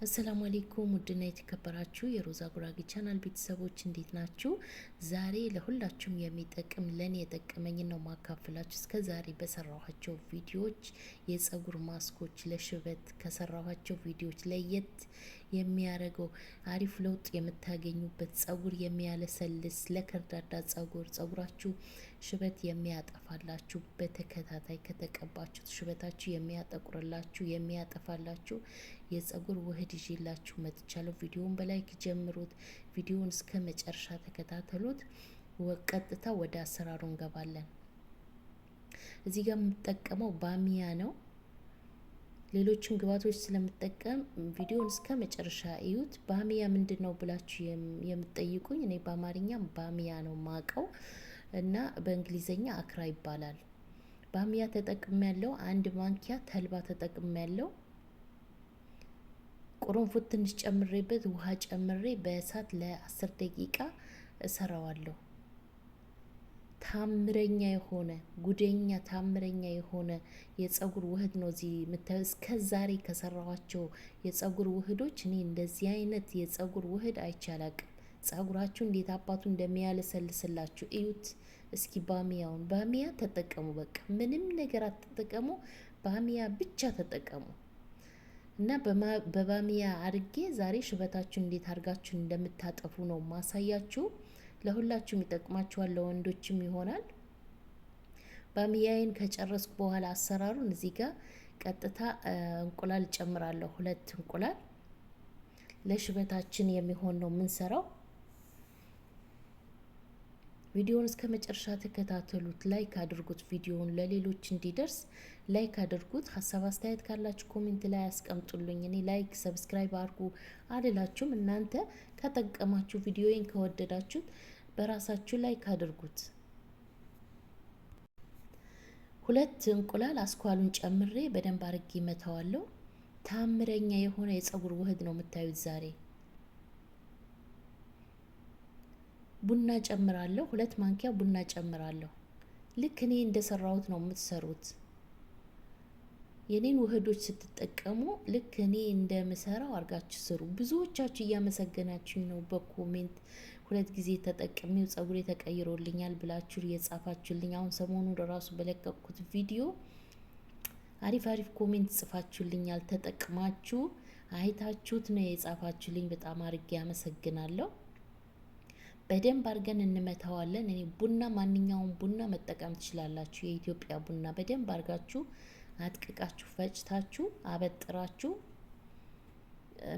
አሰላሙ አለይኩም ውድና የተከበራችሁ የሮዛ ጉራጌ ቻናል ቤተሰቦች እንዴት ናችሁ? ዛሬ ለሁላችሁም የሚጠቅም ለኔ የጠቀመኝ ነው ማካፈላችሁ። እስከ ዛሬ በሰራኋቸው ቪዲዮዎች የጸጉር ማስኮች ለሽበት ከሰራኋቸው ቪዲዮዎች ለየት የሚያደርገው አሪፍ ለውጥ የምታገኙበት ጸጉር የሚያለሰልስ ለከርዳዳ ጸጉራችሁ ሽበት የሚያጠፋላችሁ በተከታታይ ከተቀባችሁት ሽበታችሁ የሚያጠቁርላችሁ የሚያጠፋላችሁ የጸጉር ውህድ ይዤላችሁ መጥቻለሁ። ቪዲዮውን በላይክ ጀምሩት። ቪዲዮውን እስከ መጨረሻ ተከታተሉት። ቀጥታ ወደ አሰራሩ እንገባለን። እዚህ ጋር የምጠቀመው ባሚያ ነው። ሌሎችን ግብአቶች ስለምጠቀም ቪዲዮውን እስከ መጨረሻ እዩት። ባሚያ ምንድነው ብላችሁ የምትጠይቁኝ፣ እኔ በአማርኛ ባሚያ ነው ማቀው እና በእንግሊዘኛ አክራ ይባላል። ባሚያ ተጠቅሜያለሁ። አንድ ማንኪያ ተልባ ተጠቅሜያለሁ። ቁርንፉድ ትንሽ ጨምሬበት ውሃ ጨምሬ በእሳት ለ10 ደቂቃ እሰራዋለሁ። ታምረኛ የሆነ ጉደኛ ታምረኛ የሆነ የጸጉር ውህድ ነው። እዚህ የምታዩት እስከዛሬ ከሰራኋቸው የጸጉር ውህዶች እኔ እንደዚህ አይነት የጸጉር ውህድ አይቻላቅም። ጸጉራችሁ እንዴት አባቱ እንደሚያለሰልስላችሁ እዩት እስኪ። ባሚያ ተጠቀሙ። በቃ ምንም ነገር አትጠቀሙ፣ ባሚያ ብቻ ተጠቀሙ። እና በባሚያ አድርጌ ዛሬ ሽበታችሁ እንዴት አድርጋችሁ እንደምታጠፉ ነው ማሳያችሁ። ለሁላችሁም ይጠቅማችኋል፣ ለወንዶችም ይሆናል። ባሚያዬን ከጨረስኩ በኋላ አሰራሩን እዚህ ጋር ቀጥታ እንቁላል ጨምራለሁ። 2 እንቁላል ለሽበታችን የሚሆን ነው የምንሰራው። ቪዲዮውን እስከ መጨረሻ ተከታተሉት። ላይክ አድርጉት። ቪዲዮውን ለሌሎች እንዲደርስ ላይክ አድርጉት። ሀሳብ አስተያየት ካላችሁ ኮሜንት ላይ አስቀምጡልኝ። እኔ ላይክ ሰብስክራይብ አድርጉ አልላችሁም። እናንተ ከጠቀማችሁ ቪዲዮዬን ከወደዳችሁት በራሳችሁ ላይክ አድርጉት። 2 እንቁላል አስኳሉን ጨምሬ በደንብ አድርጌ መተዋለሁ። ታምረኛ የሆነ የጸጉር ውህድ ነው የምታዩት ዛሬ። ቡና ጨምራለሁ። 2 ማንኪያ ቡና ጨምራለሁ። ልክ እኔ እንደሰራሁት ነው የምትሰሩት። የኔን ውህዶች ስትጠቀሙ ልክ እኔ እንደምሰራው አርጋችሁ ስሩ። ብዙዎቻችሁ እያመሰገናችሁኝ ነው በኮሜንት 2 ጊዜ ተጠቅሜው ጸጉሬ ተቀይሮልኛል ብላችሁ የጻፋችሁልኝ። አሁን ሰሞኑን ራሱ በለቀቅኩት ቪዲዮ አሪፍ ኮሜንት ጽፋችሁልኛል። ተጠቅማችሁ አይታችሁት ነው የጻፋችሁልኝ። በጣም አርጌ አመሰግናለሁ። በደንብ አድርገን እንመታዋለን። እኔ ቡና ማንኛውም ቡና መጠቀም ትችላላችሁ። የኢትዮጵያ ቡና በደንብ አድርጋችሁ አጥቅቃችሁ ፈጭታችሁ አበጥራችሁ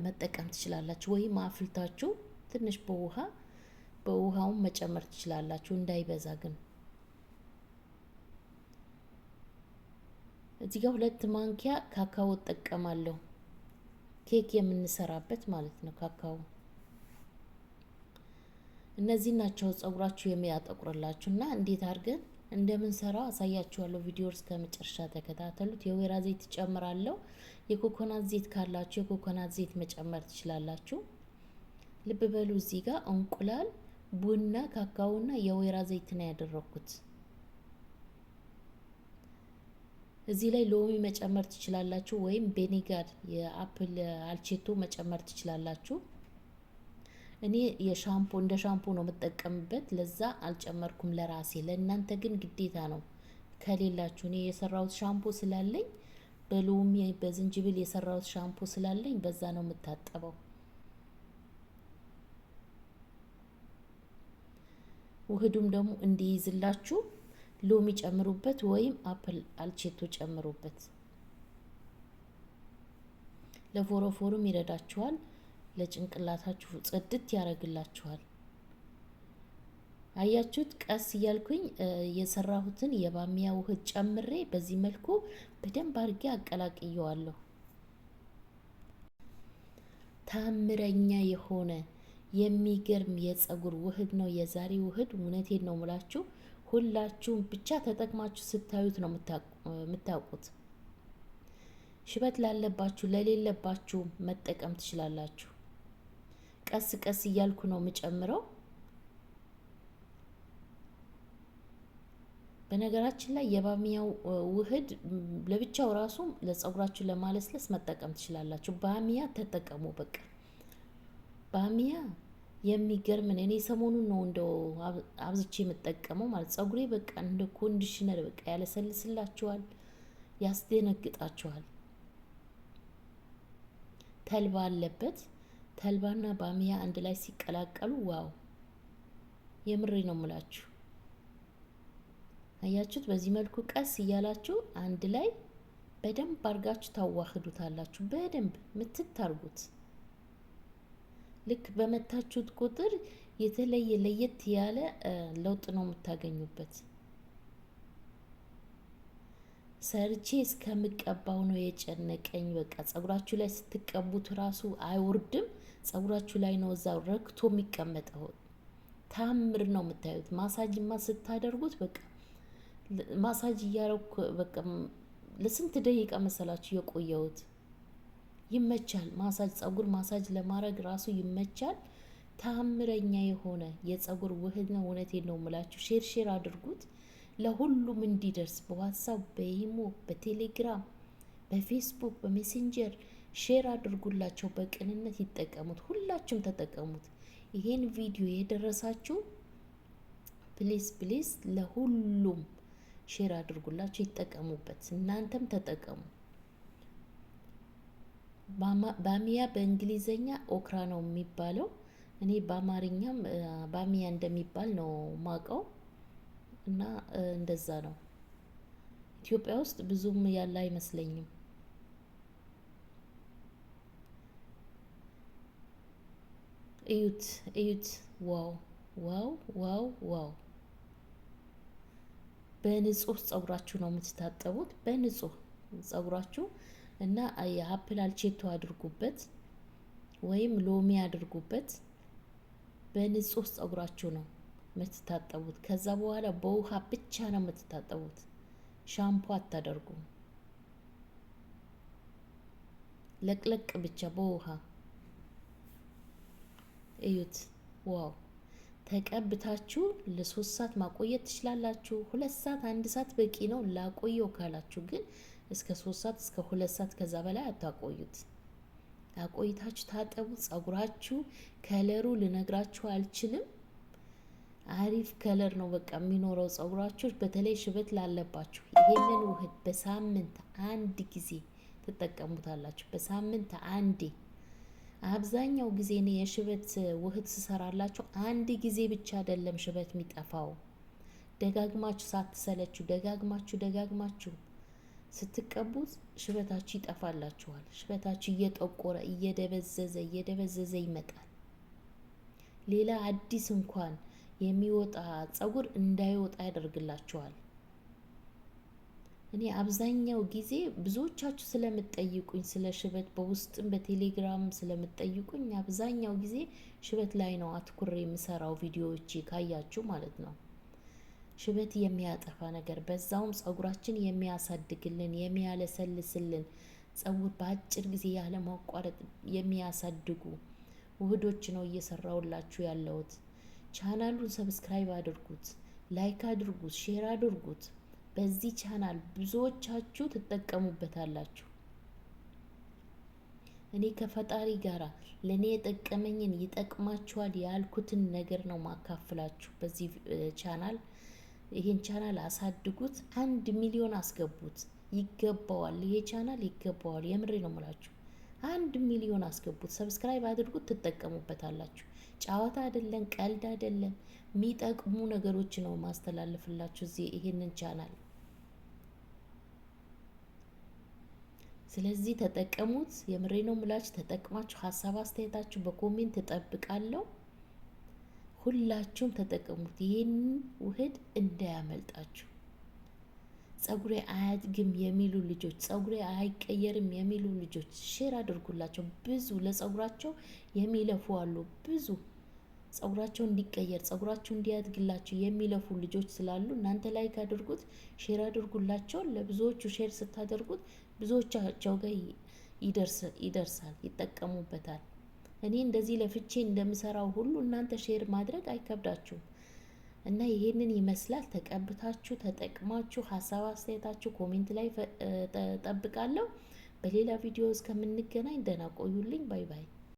መጠቀም ትችላላችሁ። ወይም አፍልታችሁ ትንሽ በውሃውን መጨመር ትችላላችሁ፣ እንዳይበዛ ግን። እዚህ ጋር 2 ማንኪያ ካካዎ እጠቀማለሁ። ኬክ የምንሰራበት ማለት ነው ካካዎ። እነዚህ ናቸው ጸጉራችሁ የሚያጠቁርላችሁ እና እንዴት አድርገን እንደምንሰራው አሳያችኋለሁ። ቪዲዮ እስከ መጨረሻ ተከታተሉት። የወይራ ዘይት ጨምራለሁ። የኮኮናት ዘይት ካላችሁ የኮኮናት ዘይት መጨመር ትችላላችሁ። ልብ በሉ እዚህ ጋር እንቁላል፣ ቡና፣ ካካውና የወይራ ዘይት ነው ያደረኩት። እዚህ ላይ ሎሚ መጨመር ትችላላችሁ፣ ወይም ቬኒጋር የአፕል አልቼቶ መጨመር ትችላላችሁ። እኔ እንደ ሻምፖ ነው የምጠቀምበት፣ ለዛ አልጨመርኩም ለራሴ። ለእናንተ ግን ግዴታ ነው ከሌላችሁ። እኔ የሰራሁት ሻምፖ ስላለኝ በሎሚ በዝንጅብል የሰራሁት ሻምፖ ስላለኝ በዛ ነው የምታጠበው። ውህዱም ደግሞ እንዲይዝላችሁ ሎሚ ጨምሩበት፣ ወይም አፕል አልቼቶ ጨምሩበት። ለፎሮፎሩም ይረዳችኋል። ለጭንቅላታችሁ ጽድት ያደርግላችኋል። አያችሁት? ቀስ እያልኩኝ የሰራሁትን የባሚያ ውህድ ጨምሬ በዚህ መልኩ በደንብ አድርጌ አቀላቅየዋለሁ። ታምረኛ የሆነ የሚገርም የጸጉር ውህድ ነው የዛሬ ውህድ። እውነቴን ነው ሙላችሁ። ሁላችሁም ብቻ ተጠቅማችሁ ስታዩት ነው የምታውቁት። ሽበት ላለባችሁ ለሌለባችሁ መጠቀም ትችላላችሁ። ቀስ እያልኩ ነው የምጨምረው። በነገራችን ላይ የባሚያው ውህድ ለብቻው ራሱ ለጸጉራችሁ ለማለስለስ መጠቀም ትችላላችሁ። ባሚያ ተጠቀሙ። በቃ ባሚያ የሚገርም ነው። እኔ ሰሞኑን ነው እንደው አብዝቼ የምጠቀመው ማለት ጸጉሬ በቃ እንደ ኮንዲሽነር በቃ ያለሰልስላችኋል፣ ያስደነግጣችኋል። ተልባ አለበት። ተልባና ባሚያ አንድ ላይ ሲቀላቀሉ ዋው! የምሬ ነው የምላችሁ። አያችሁት? በዚህ መልኩ ቀስ እያላችሁ አንድ ላይ በደንብ አርጋችሁ ታዋህዱታላችሁ። በደንብ ምትታርጉት ልክ በመታችሁት ቁጥር የተለየ ለየት ያለ ለውጥ ነው የምታገኙበት። ሰርቼ እስከምቀባው ነው የጨነቀኝ። በቃ ጸጉራችሁ ላይ ስትቀቡት ራሱ አይወርድም። ጸጉራችሁ ላይ ነው እዛው ረክቶ የሚቀመጠው። ታምር ነው የምታዩት። ማሳጅማ ስታደርጉት በቃ ማሳጅ እያረኩ በቃ ለስንት ደቂቃ መሰላችሁ የቆየሁት። ይመቻል። ማሳጅ ጸጉር ማሳጅ ለማድረግ ራሱ ይመቻል። ታምረኛ የሆነ የጸጉር ውህድ ነው። እውነቴን ነው የምላችሁ። ሼር አድርጉት ለሁሉም እንዲደርስ በዋትሳፕ፣ በኢሞ፣ በቴሌግራም፣ በፌስቡክ፣ በሜሴንጀር ሼር አድርጉላቸው። በቅንነት ይጠቀሙት። ሁላችሁም ተጠቀሙት። ይሄን ቪዲዮ የደረሳችሁ ፕሊዝ ለሁሉም ሼር አድርጉላቸው፣ ይጠቀሙበት። እናንተም ተጠቀሙ። ባሚያ በእንግሊዘኛ ኦክራ ነው የሚባለው። እኔ በአማርኛም ባሚያ እንደሚባል ነው ማቀው እና እንደዛ ነው። ኢትዮጵያ ውስጥ ብዙም ያለ አይመስለኝም። እዩት። ዋው! በንጹህ ጸጉራችሁ ነው የምትታጠቡት። በንጹህ ጸጉራችሁ እና የአፕል አልቼቶ አድርጉበት ወይም ሎሚ አድርጉበት። በንጹህ ጸጉራችሁ ነው የምትታጠቡት። ከዛ በኋላ በውሃ ብቻ ነው የምትታጠቡት። ሻምፖ አታደርጉም። ለቅለቅ ብቻ በውሃ እዩት። ዋው! ተቀብታችሁ ለ3 ሰዓት ማቆየት ትችላላችሁ። 2 ሰዓት 1 ሰዓት በቂ ነው። ላቆየው ካላችሁ ግን እስከ 3 ሰዓት እስከ 2 ሰዓት ከዛ በላይ አታቆዩት። አቆይታችሁ ታጠቡ። ጸጉራችሁ ከለሩ ልነግራችሁ አልችልም። አሪፍ ከለር ነው በቃ የሚኖረው ጸጉራችሁ። በተለይ ሽበት ላለባችሁ ይሄንን ውህድ በሳምንት 1 ጊዜ ትጠቀሙታላችሁ። በሳምንት 1 አብዛኛው ጊዜ እኔ የሽበት ውህድ ስሰራላችሁ 1 ጊዜ ብቻ አይደለም ሽበት የሚጠፋው። ደጋግማችሁ ሳትሰለችሁ ደጋግማችሁ ስትቀቡት ሽበታችሁ ይጠፋላችኋል። ሽበታችሁ እየጠቆረ እየደበዘዘ ይመጣል። ሌላ አዲስ እንኳን የሚወጣ ጸጉር እንዳይወጣ ያደርግላችኋል። እኔ አብዛኛው ጊዜ ብዙዎቻችሁ ስለምትጠይቁኝ ስለ ሽበት በውስጥም በቴሌግራም ስለምትጠይቁኝ አብዛኛው ጊዜ ሽበት ላይ ነው አትኩሬ የምሰራው ቪዲዮዎች ካያችሁ ማለት ነው። ሽበት የሚያጠፋ ነገር በዛውም ጸጉራችን የሚያሳድግልን የሚያለሰልስልን ጸጉር በአጭር ጊዜ ያለ ማቋረጥ የሚያሳድጉ ውህዶች ነው እየሰራውላችሁ ያለሁት። ቻናሉን ሰብስክራይብ አድርጉት፣ ላይክ አድርጉት፣ ሼር አድርጉት። በዚህ ቻናል ብዙዎቻችሁ ትጠቀሙበታላችሁ። እኔ ከፈጣሪ ጋራ ለኔ የጠቀመኝን ይጠቅማችኋል ያልኩትን ነገር ነው ማካፍላችሁ በዚህ ቻናል። ይሄን ቻናል አሳድጉት፣ 1 ሚሊዮን አስገቡት። ይገባዋል፣ ይሄ ቻናል ይገባዋል። የምሬ ነው የምላችሁ። 1 ሚሊዮን አስገቡት፣ ሰብስክራይብ አድርጉት፣ ትጠቀሙበታላችሁ። ጨዋታ አይደለም፣ ቀልድ አይደለም። የሚጠቅሙ ነገሮች ነው ማስተላለፍላችሁ እዚህ ይሄንን ቻናል። ስለዚህ ተጠቀሙት። የምሬ ነው የምላችሁ። ተጠቅማችሁ ሀሳብ አስተያየታችሁ በኮሜንት እጠብቃለሁ። ሁላችሁም ተጠቀሙት። ይሄን ውህድ እንዳያመልጣችሁ። ጸጉሬ አያድግም የሚሉ ልጆች፣ ጸጉሬ አይቀየርም የሚሉ ልጆች ሼር አድርጉላቸው። ብዙ ለጸጉራቸው የሚለፉ አሉ። ብዙ ጸጉራቸው እንዲቀየር ጸጉራቸው እንዲያድግላቸው የሚለፉ ልጆች ስላሉ እናንተ ላይክ አድርጉት፣ ሼር አድርጉላቸው። ለብዙዎቹ ሼር ስታደርጉት ብዙዎቻቸው ጋር ይደርሳል፣ ይጠቀሙበታል። እኔ እንደዚህ ለፍቼ እንደምሰራው ሁሉ እናንተ ሼር ማድረግ አይከብዳችሁም። እና ይሄንን ይመስላል። ተቀብታችሁ ተጠቅማችሁ ሀሳብ አስተያየታችሁ ኮሜንት ላይ ጠብቃለሁ። በሌላ ቪዲዮ እስከምንገናኝ ደህና ቆዩልኝ። ባይ ባይ።